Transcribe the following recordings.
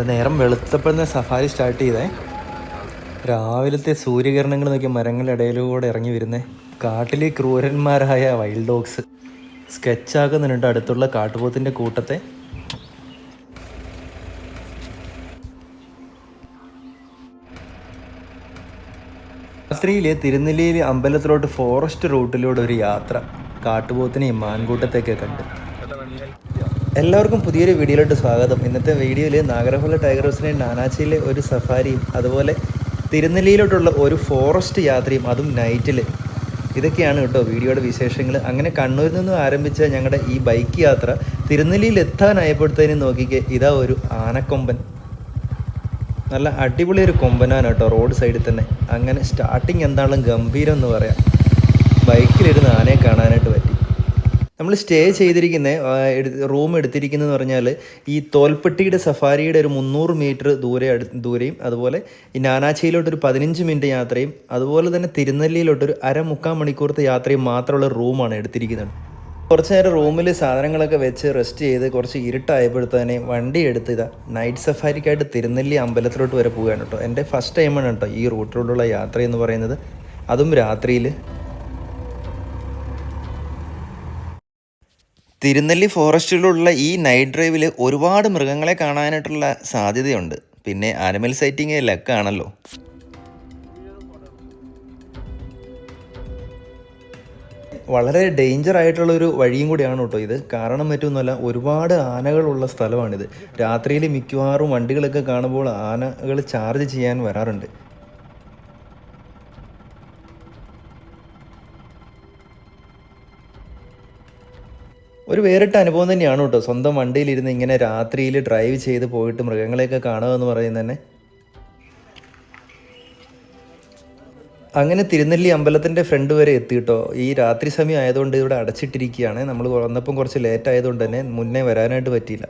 നേരം വെളുത്തപ്പോൾ തന്നെ safari start ചെയ്തേ. രാവിലത്തെ സൂര്യകിരണങ്ങൾ നോക്കി മരങ്ങളുടെ ഇടയിലൂടെ ഇറങ്ങി വരുന്നേ കാട്ടിലെ ക്രൂരന്മാരായ വൈൽഡ് ഡോഗ്സ് സ്കെച്ചാക്കുന്നുണ്ട് അടുത്തുള്ള കാട്ടുപോത്തിൻ്റെ കൂട്ടത്തെ. രാത്രിയിൽ തിരുനെല്ലിയിൽ അമ്പലത്തിലോട്ട് ഫോറസ്റ്റ് റൂട്ടിലൂടെ ഒരു യാത്ര കാട്ടുപോത്തിനെയും മാൻകൂട്ടത്തെയൊക്കെ കണ്ട്. എല്ലാവർക്കും പുതിയൊരു വീഡിയോയിലോട്ട് സ്വാഗതം. ഇന്നത്തെ വീഡിയോയിൽ നാഗർഹോള ടൈഗർ റിസർവിലെ നാനാച്ചിയിലെ ഒരു സഫാരിയും അതുപോലെ തിരുനെല്ലിയിലോട്ടുള്ള ഒരു ഫോറസ്റ്റ് യാത്രയും, അതും നൈറ്റിൽ. ഇതൊക്കെയാണ് കേട്ടോ വീഡിയോയുടെ വിശേഷങ്ങൾ. അങ്ങനെ കണ്ണൂരിൽ നിന്നും ആരംഭിച്ച ഞങ്ങളുടെ ഈ ബൈക്ക് യാത്ര തിരുനെല്ലിയിൽ എത്താനായപ്പോഴത്തേനും നോക്കിക്കേ, ഇതാ ഒരു ആനക്കൊമ്പൻ. നല്ല അടിപൊളി ഒരു കൊമ്പനാണ് കേട്ടോ, റോഡ് സൈഡിൽ തന്നെ. അങ്ങനെ സ്റ്റാർട്ടിങ് എന്താണെങ്കിലും ഗംഭീരം എന്ന് പറയാം. ബൈക്കിലിരുന്ന് ആനയെ കാണാനായിട്ട് പറ്റി. നമ്മൾ സ്റ്റേ ചെയ്തിരിക്കുന്ന റൂം എടുത്തിരിക്കുന്നതെന്ന് പറഞ്ഞാൽ ഈ തോൽപ്പെട്ടിയുടെ സഫാരിയുടെ ഒരു 300 മീറ്റർ ദൂരെയും അതുപോലെ ഈ നാനാച്ചിയിലോട്ടൊരു 15 മിനിറ്റ് യാത്രയും അതുപോലെ തന്നെ തിരുനെല്ലിയിലോട്ടൊരു അരമുക്കാൽ മണിക്കൂറത്തെ യാത്രയും മാത്രമുള്ള റൂമാണ് എടുത്തിരിക്കുന്നത്. കുറച്ച് നേരം റൂമിൽ സാധനങ്ങളൊക്കെ വെച്ച് റെസ്റ്റ് ചെയ്ത് കുറച്ച് ഇരുട്ടായപ്പോഴത്തേനെ വണ്ടി എടുത്ത് ഇതാ നൈറ്റ് സഫാരിക്കായിട്ട് തിരുനെല്ലി അമ്പലത്തിലോട്ട് വരെ പോവുകയാണ് കേട്ടോ. എൻ്റെ ഫസ്റ്റ് ടൈമാണ് കേട്ടോ ഈ റൂട്ടിലോട്ടുള്ള യാത്ര എന്ന് പറയുന്നത്, അതും രാത്രിയിൽ. തിരുനെല്ലി ഫോറസ്റ്റിലുള്ള ഈ നൈറ്റ് ഡ്രൈവിൽ ഒരുപാട് മൃഗങ്ങളെ കാണാനായിട്ടുള്ള സാധ്യതയുണ്ട്. പിന്നെ ആനിമൽ സൈറ്റിങ് ലക്കാണല്ലോ. വളരെ ഡേഞ്ചർ ആയിട്ടുള്ളൊരു വഴിയും കൂടിയാണ് കേട്ടോ ഇത്. കാരണം മറ്റൊന്നുമല്ല, ഒരുപാട് ആനകളുള്ള സ്ഥലമാണിത്. രാത്രിയിൽ മിക്കവാറും വണ്ടികളൊക്കെ കാണുമ്പോൾ ആനകൾ ചാർജ് ചെയ്യാൻ വരാറുണ്ട്. ഒരു വേറിട്ട അനുഭവം തന്നെയാണ് കേട്ടോ സ്വന്തം വണ്ടിയിലിരുന്ന് ഇങ്ങനെ രാത്രിയിൽ ഡ്രൈവ് ചെയ്ത് പോയിട്ട് മൃഗങ്ങളെയൊക്കെ കാണുക എന്ന് പറയുന്നത് തന്നെ. അങ്ങനെ തിരുനെല്ലി അമ്പലത്തിൻ്റെ ഫ്രണ്ട് വരെ എത്തി കേട്ടോ. ഈ രാത്രി സമയം ആയതുകൊണ്ട് ഇവിടെ അടച്ചിട്ടിരിക്കുകയാണ്. നമ്മൾ വന്നപ്പം കുറച്ച് ലേറ്റ് ആയതുകൊണ്ട് തന്നെ മുന്നേ വരാനായിട്ട് പറ്റിയില്ല.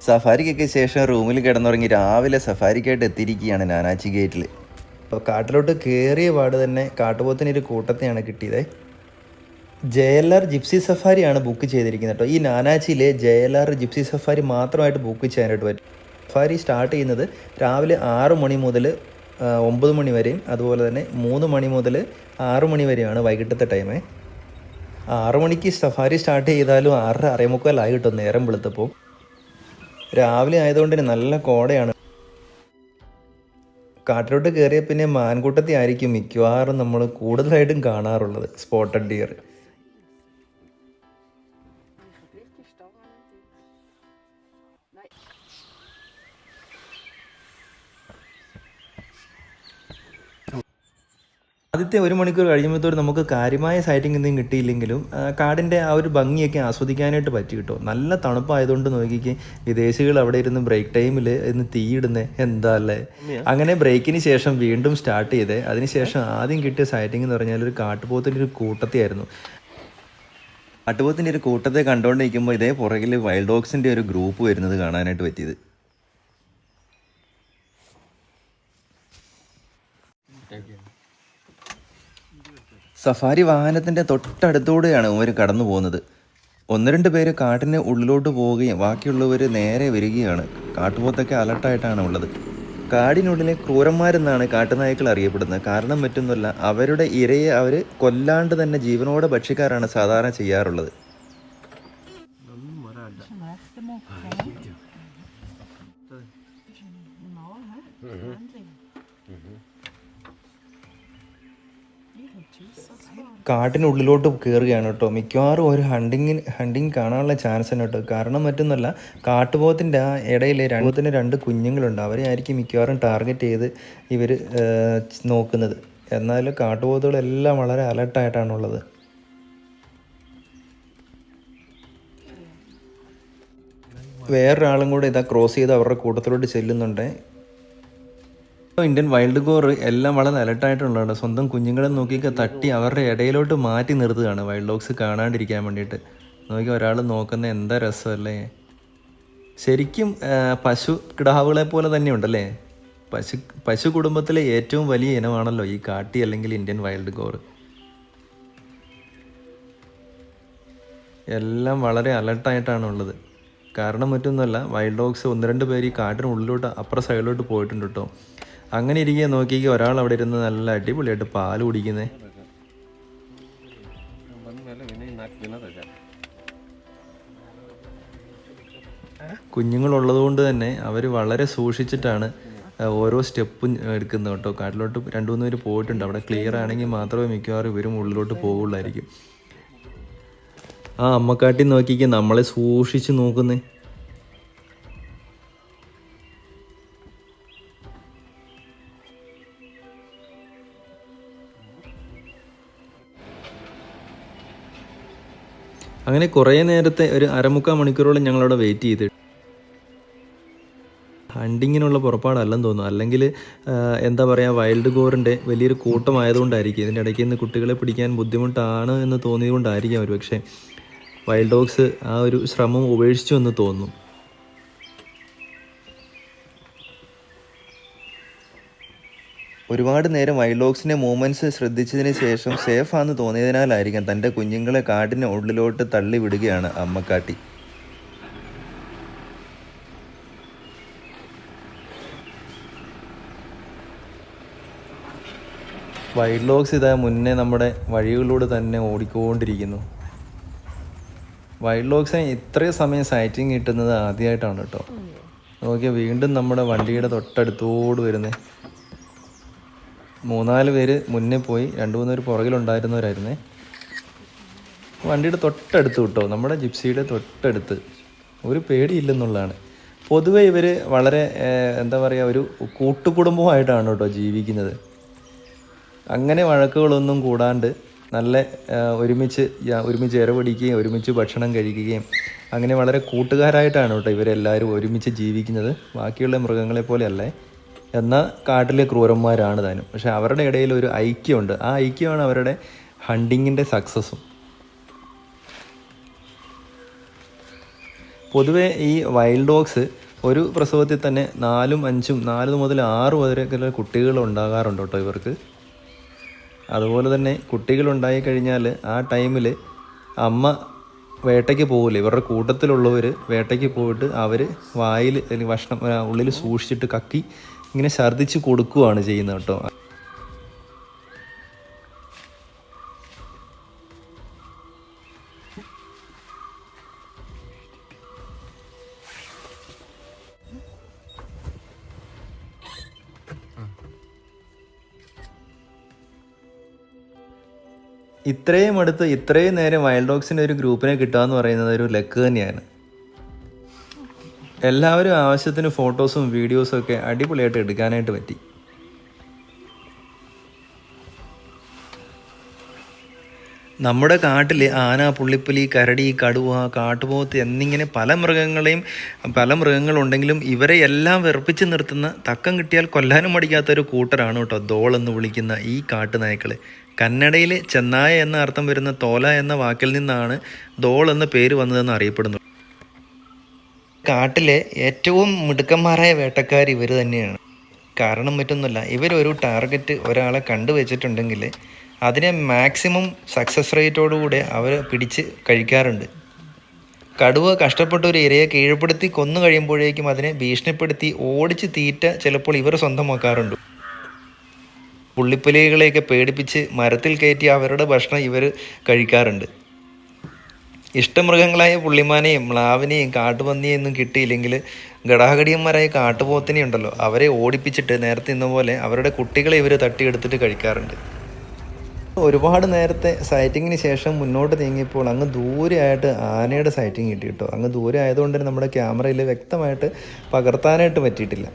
സഫാരിക്കൊക്കെ ശേഷം റൂമിൽ കിടന്നുറങ്ങി രാവിലെ സഫാരിക്കായിട്ട് എത്തിയിരിക്കുകയാണ് നാനാച്ചി ഗേറ്റിൽ. അപ്പോൾ കാട്ടിലോട്ട് കയറിയ പാട് തന്നെ കാട്ടുപോത്തിനൊരു കൂട്ടത്തെയാണ് കിട്ടിയത്. JLR ജിപ്സി സഫാരിയാണ് ബുക്ക് ചെയ്തിരിക്കുന്നത് കേട്ടോ. ഈ നാനാച്ചിയിലെ JLR ജിപ്സി സഫാരി മാത്രമായിട്ട് ബുക്ക് ചെയ്യാനായിട്ട് പറ്റും. സഫാരി സ്റ്റാർട്ട് ചെയ്യുന്നത് രാവിലെ 6 മണി മുതൽ 9 മണി വരെയും അതുപോലെ തന്നെ 3 മണി മുതൽ 6 മണി വരെയാണ് വൈകിട്ടത്തെ ടൈം. 6 മണിക്ക് സഫാരി സ്റ്റാർട്ട് ചെയ്താലും 6:30 6:45 കിട്ടും നേരം വെളുത്തപ്പോൾ. രാവിലെ ആയതുകൊണ്ട് തന്നെ നല്ല കോടയാണ്. കാട്ടിലോട്ട് കയറിയ പിന്നെ മാൻകൂട്ടത്തെ ആയിരിക്കും മിക്കവാറും നമ്മൾ കൂടുതലായിട്ടും കാണാറുള്ളത്, സ്പോട്ടഡ് ഡിയർ. ആദ്യത്തെ 1 മണിക്കൂർ കഴിയുമ്പോഴത്തോട് നമുക്ക് കാര്യമായ സൈറ്റിംഗ് എന്തെങ്കിലും കിട്ടിയില്ലെങ്കിലും കാടിൻ്റെ ആ ഒരു ഭംഗിയൊക്കെ ആസ്വദിക്കാനായിട്ട് പറ്റി കിട്ടും. നല്ല തണുപ്പായതുകൊണ്ട് നോക്കിക്ക് വിദേശികൾ അവിടെ ഇരുന്ന് ബ്രേക്ക് ടൈമിൽ ഇന്ന് തീയിടുന്നത് എന്താ അല്ലേ. അങ്ങനെ ബ്രേക്കിന് ശേഷം വീണ്ടും സ്റ്റാർട്ട് ചെയ്തേ. അതിനുശേഷം ആദ്യം കിട്ടിയ സൈറ്റിംഗ് എന്ന് പറഞ്ഞാൽ ഒരു കാട്ടുപോത്തിൻ്റെ ഒരു കൂട്ടത്തെയായിരുന്നു. കാട്ടുപോത്തിൻ്റെ ഒരു കൂട്ടത്തെ കണ്ടുകൊണ്ടിരിക്കുമ്പോൾ ഇതേ പുറകിൽ വൈൽഡ് ഡോഗ്സിൻ്റെ ഒരു ഗ്രൂപ്പ് വരുന്നത് കാണാനായിട്ട് പറ്റിയത്. സഫാരി വാഹനത്തിൻ്റെ തൊട്ടടുത്തൂടെയാണ് ഇവർ കടന്നു പോകുന്നത്. 1-2 പേര് കാട്ടിന് ഉള്ളിലോട്ട് പോവുകയും ബാക്കിയുള്ളവർ നേരെ വരികയാണ്. കാട്ടുപോത്തൊക്കെ അലർട്ടായിട്ടാണ് ഉള്ളത്. കാടിനുള്ളിലെ ക്രൂരന്മാരെന്നാണ് കാട്ടുനായ്ക്കൾ അറിയപ്പെടുന്നത്. കാരണം മറ്റൊന്നുമല്ല, അവരുടെ ഇരയെ അവർ കൊല്ലാണ്ട് തന്നെ ജീവനോടെ ഭക്ഷിക്കാറാണ് സാധാരണ ചെയ്യാറുള്ളത്. കാട്ടിനുള്ളിലോട്ട് കയറുകയാണ് കേട്ടോ. മിക്കവാറും ഒരു ഹണ്ടിങ് കാണാനുള്ള ചാൻസ് ഉണ്ട് കേട്ടോ. കാരണം മറ്റൊന്നുമല്ല, കാട്ടുപോത്തിൻ്റെ ആ ഇടയിൽ 2 കുഞ്ഞുങ്ങളുണ്ട്. അവരെ ആയിരിക്കും മിക്കവാറും ടാർഗറ്റ് ചെയ്ത് ഇവർ നോക്കുന്നത്. എന്നാൽ കാട്ടുപോത്തുകളെല്ലാം വളരെ അലർട്ടായിട്ടാണുള്ളത്. വേറൊരാളും കൂടെ ഇതാ ക്രോസ് ചെയ്ത് അവരുടെ കൂട്ടത്തിലോട്ട് ചെല്ലുന്നുണ്ട്. ഇന്ത്യൻ വൈൽഡ് ഗോർ എല്ലാം വളരെ അലർട്ടായിട്ടുള്ളതാണ്. സ്വന്തം കുഞ്ഞുങ്ങളെ നോക്കിയൊക്കെ തട്ടി അവരുടെ ഇടയിലോട്ട് മാറ്റി നിർത്തുകയാണ് വൈൽഡ് ഡോഗ്സ് കാണാണ്ടിരിക്കാൻ വേണ്ടിയിട്ട്. നോക്കി ഒരാൾ നോക്കുന്ന എന്താ രസമല്ലേ. ശരിക്കും പശു കിടാവുകളെ പോലെ തന്നെയുണ്ടല്ലേ. പശു കുടുംബത്തിലെ ഏറ്റവും വലിയ ഇനമാണല്ലോ ഈ കാട്ടി അല്ലെങ്കിൽ ഇന്ത്യൻ വൈൽഡ് ഗോർ. എല്ലാം വളരെ അലർട്ടായിട്ടാണ് ഉള്ളത്. കാരണം മറ്റൊന്നുമല്ല, വൈൽഡ് ഡോഗ്സ് 1-2 പേര് ഈ കാട്ടിനുള്ളിലോട്ട് അപ്പുറ സൈഡിലോട്ട് പോയിട്ടുണ്ട് കേട്ടോ. അങ്ങനെ ഇരിക്കുക നോക്കിക്കുക, ഒരാൾ അവിടെ ഇരുന്ന് നല്ല അടിപൊളിയായിട്ട് പാല് കുടിക്കുന്നത്. കുഞ്ഞുങ്ങളുള്ളത് കൊണ്ട് തന്നെ അവർ വളരെ സൂക്ഷിച്ചിട്ടാണ് ഓരോ സ്റ്റെപ്പും എടുക്കുന്നത് കേട്ടോ. കാട്ടിലോട്ട് 2-3 പേര് പോയിട്ടുണ്ട്. അവിടെ ക്ലിയർ ആണെങ്കിൽ മാത്രമേ മിക്കവാറും ഇവരും ഉള്ളിലോട്ട് പോകുള്ളായിരിക്കും. ആ അമ്മക്കാട്ടി നോക്കിക്കുക, നമ്മളെ സൂക്ഷിച്ച് നോക്കുന്നേ. അങ്ങനെ കുറേ നേരത്തെ ഒരു 1/4 മണിക്കൂറോളം ഞങ്ങളവിടെ വെയിറ്റ് ചെയ്ത്. ഹണ്ടിങ്ങിനുള്ള പുറപ്പാടല്ലെന്ന് തോന്നുന്നു. അല്ലെങ്കിൽ എന്താ പറയുക, വൈൽഡ് ഗോറിൻ്റെ വലിയൊരു കൂട്ടമായതുകൊണ്ടായിരിക്കും. ഇതിൻ്റെ ഇടയ്ക്ക് നിന്ന് കുട്ടികളെ പിടിക്കാൻ ബുദ്ധിമുട്ടാണ് എന്ന് തോന്നിയതുകൊണ്ടായിരിക്കാം ഒരു പക്ഷേ വൈൽഡ് ഡോഗ്സ് ആ ഒരു ശ്രമം ഉപേക്ഷിച്ചു എന്ന് തോന്നുന്നു. ഒരുപാട് നേരം വൈൽഡ് ഡോഗ്സിൻ്റെ മൂവ്മെൻറ്റ്സ് ശ്രദ്ധിച്ചതിന് ശേഷം സേഫാണെന്ന് തോന്നിയതിനാലായിരിക്കാം തൻ്റെ കുഞ്ഞുങ്ങളെ കാടിന് ഉള്ളിലോട്ട് തള്ളി വിടുകയാണ് അമ്മക്കാട്ടി. വൈൽഡ് ഡോഗ്സ് ഇതാ മുന്നേ നമ്മുടെ വഴികളിലൂടെ തന്നെ ഓടിക്കൊണ്ടിരിക്കുന്നു. വൈൽഡ് ഡോഗ്സിന് ഇത്രയും സമയം സൈറ്റിങ് കിട്ടുന്നത് ആദ്യമായിട്ടാണ് കേട്ടോ. നോക്കിയാൽ വീണ്ടും നമ്മുടെ വണ്ടിയുടെ തൊട്ടടുത്തോട് വരുന്നത്. 3-4 പേര് മുന്നേ പോയി, 2-3 പേര് പുറകിലുണ്ടായിരുന്നവരായിരുന്നേ. വണ്ടിയുടെ തൊട്ടടുത്ത് കിട്ടോ, നമ്മുടെ ജിപ്സിയുടെ തൊട്ടടുത്ത്. ഒരു പേടിയില്ലെന്നുള്ളതാണ്. പൊതുവെ ഇവർ വളരെ എന്താ പറയുക, ഒരു കൂട്ടുകുടുംബമായിട്ടാണ് കേട്ടോ ജീവിക്കുന്നത്. അങ്ങനെ വഴക്കുകളൊന്നും കൂടാണ്ട് നല്ല ഒരുമിച്ച് ഇരപിടിക്കുകയും ഒരുമിച്ച് ഭക്ഷണം കഴിക്കുകയും അങ്ങനെ വളരെ കൂട്ടുകാരായിട്ടാണ് കേട്ടോ ഇവരെല്ലാവരും ഒരുമിച്ച് ജീവിക്കുന്നത്. ബാക്കിയുള്ള മൃഗങ്ങളെ പോലെയല്ലേ, എന്നാൽ കാട്ടിലെ ക്രൂരന്മാരാണ് താനും. പക്ഷേ അവരുടെ ഇടയിൽ ഒരു ഐക്യമുണ്ട്. ആ ഐക്യമാണ് അവരുടെ ഹണ്ടിങ്ങിൻ്റെ സക്സസ്സും. പൊതുവെ ഈ വൈൽഡ് ഡോഗ്സ് ഒരു പ്രസവത്തിൽ തന്നെ 4 മുതൽ 6 വരെയൊക്കെ കുട്ടികൾ ഉണ്ടാകാറുണ്ട് കേട്ടോ ഇവർക്ക്. അതുപോലെ തന്നെ കുട്ടികളുണ്ടായി കഴിഞ്ഞാൽ ആ ടൈമിൽ അമ്മ വേട്ടയ്ക്ക് പോകില്ല. ഇവരുടെ കൂട്ടത്തിലുള്ളവർ വേട്ടയ്ക്ക് പോയിട്ട് അവർ വായിൽ അല്ലെങ്കിൽ ഭക്ഷണം ഉള്ളിൽ സൂക്ഷിച്ചിട്ട് കക്കി ഇങ്ങനെ ഛർദ്ദിച്ച് കൊടുക്കുകയാണ് ചെയ്യുന്നത് കേട്ടോ. ഇത്രയും അടുത്ത് ഇത്രയും നേരം വൈൽഡ് ഡോഗ്സിൻ്റെ ഒരു ഗ്രൂപ്പിനെ കിട്ടുക എന്ന് പറയുന്നത് ഒരു ലക്ക് തന്നെയാണ്. എല്ലാവരും ആവശ്യത്തിന് ഫോട്ടോസും വീഡിയോസും ഒക്കെ അടിപൊളിയായിട്ട് എടുക്കാനായിട്ട് പറ്റി. നമ്മുടെ കാട്ടിൽ ആന, പുള്ളിപ്പുലി, കരടി, കടുവ, കാട്ടുപോത്ത് എന്നിങ്ങനെ പല മൃഗങ്ങളുണ്ടെങ്കിലും ഇവരെ എല്ലാം വെറുപ്പിച്ച് നിർത്തുന്ന, തക്കം കിട്ടിയാൽ കൊല്ലാനും മടിക്കാത്തൊരു കൂട്ടരാണ് കേട്ടോ ദോൾ എന്ന് വിളിക്കുന്ന ഈ കാട്ടുനായ്ക്കൾ. കന്നഡയിൽ ചെന്നായ എന്ന അർത്ഥം വരുന്ന തോല എന്ന വാക്കിൽ നിന്നാണ് ദോൾ എന്ന പേര് വന്നതെന്ന് അറിയപ്പെടുന്നു. കാട്ടിലെ ഏറ്റവും മിടുക്കന്മാരായ വേട്ടക്കാർ ഇവർ തന്നെയാണ്. കാരണം മറ്റൊന്നുമല്ല, ഇവരൊരു ടാർഗറ്റ് ഒരാളെ കണ്ടുവച്ചിട്ടുണ്ടെങ്കിൽ അതിനെ മാക്സിമം സക്സസ് റേറ്റോടുകൂടെ അവർ പിടിച്ച് കഴിക്കാറുണ്ട്. കടുവ കഷ്ടപ്പെട്ട ഒരു ഇരയെ കീഴ്പ്പെടുത്തി കൊന്നു കഴിയുമ്പോഴേക്കും അതിനെ ഭീഷണിപ്പെടുത്തി ഓടിച്ച് തീറ്റ ചിലപ്പോൾ ഇവർ സ്വന്തമാക്കാറുണ്ട്. പുള്ളിപ്പുലികളെയൊക്കെ പേടിപ്പിച്ച് മരത്തിൽ കയറ്റി അവരുടെ ഭക്ഷണം ഇവർ കഴിക്കാറുണ്ട്. ഇഷ്ടമൃഗങ്ങളായ പുള്ളിമാനെയും മ്ലാവിനെയും കാട്ടുപന്നിയെയും ഒന്നും കിട്ടിയില്ലെങ്കിൽ ഗടാഗടിയന്മാരായ കാട്ടുപോത്തിനെയുണ്ടല്ലോ, അവരെ ഓടിപ്പിച്ചിട്ട് നേരത്തെ ഇന്ന പോലെ അവരുടെ കുട്ടികളെ ഇവർ തട്ടിയെടുത്തിട്ട് കഴിക്കാറുണ്ട്. ഒരുപാട് നേരത്തെ സൈറ്റിങ്ങിന് ശേഷം മുന്നോട്ട് നീങ്ങിയപ്പോൾ അങ്ങ് ദൂരെയായിട്ട് ആനയുടെ സൈറ്റിങ് കിട്ടി കേട്ടോ. അങ്ങ് ദൂരെ ആയതുകൊണ്ട് തന്നെ നമ്മുടെ ക്യാമറയിൽ വ്യക്തമായിട്ട് പകർത്താനായിട്ട് പറ്റിയിട്ടില്ല.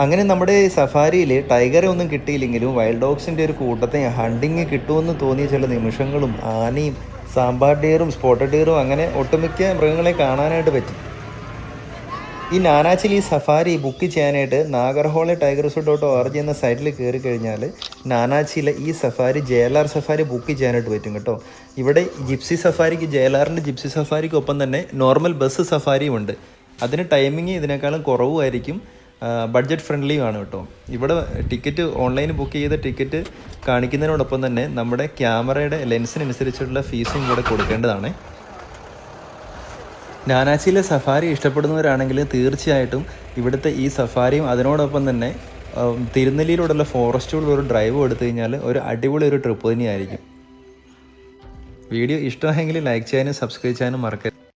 അങ്ങനെ നമ്മുടെ സഫാരിയിൽ ടൈഗറെ ഒന്നും കിട്ടിയില്ലെങ്കിലും വൈൽഡ് ഡോഗ്സിൻ്റെ ഒരു കൂട്ടത്തെ ഹണ്ടിങ് കിട്ടുമെന്ന് തോന്നിയ ചില നിമിഷങ്ങളും ആനയും സാമ്പാർ ഡിയറും സ്പോട്ടഡ് ഡിയറും അങ്ങനെ ഒട്ടുമിക്ക മൃഗങ്ങളെ കാണാനായിട്ട് പറ്റി. ഈ നാനാച്ചിൽ ഈ സഫാരി ബുക്ക് ചെയ്യാനായിട്ട് nagarhole-tiger-resort.org എന്ന സൈറ്റിൽ കയറി കഴിഞ്ഞാൽ നാനാച്ചിയിലെ ഈ സഫാരി JLR സഫാരി ബുക്ക് ചെയ്യാനായിട്ട് പറ്റും കേട്ടോ. ഇവിടെ ജിപ്സി സഫാരിക്ക് JLRൻ്റെ ജിപ്സി സഫാരിക്കൊപ്പം തന്നെ നോർമൽ ബസ് സഫാരിയും ഉണ്ട്. അതിന് ടൈമിങ് ഇതിനേക്കാളും കുറവുമായിരിക്കും, ബഡ്ജറ്റ് ഫ്രണ്ട്ലിയുമാണ് കേട്ടോ. ഇവിടെ ടിക്കറ്റ് ഓൺലൈൻ ബുക്ക് ചെയ്ത ടിക്കറ്റ് കാണിക്കുന്നതിനോടൊപ്പം തന്നെ നമ്മുടെ ക്യാമറയുടെ ലെൻസിനനുസരിച്ചുള്ള ഫീസും ഇവിടെ കൊടുക്കേണ്ടതാണ്. നാനാച്ചിയിലെ സഫാരി ഇഷ്ടപ്പെടുന്നവരാണെങ്കിൽ തീർച്ചയായിട്ടും ഇവിടുത്തെ ഈ സഫാരിയും അതിനോടൊപ്പം തന്നെ തിരുനെല്ലിയിലൂടെയുള്ള ഫോറസ്റ്റിലൂടെ ഒരു ഡ്രൈവ് എടുത്തു കഴിഞ്ഞാൽ ഒരു അടിപൊളി ഒരു ട്രിപ്പ് തന്നെയായിരിക്കും. വീഡിയോ ഇഷ്ടമായെങ്കിൽ ലൈക്ക് ചെയ്യാനും സബ്സ്ക്രൈബ് ചെയ്യാനും മറക്കരുത്.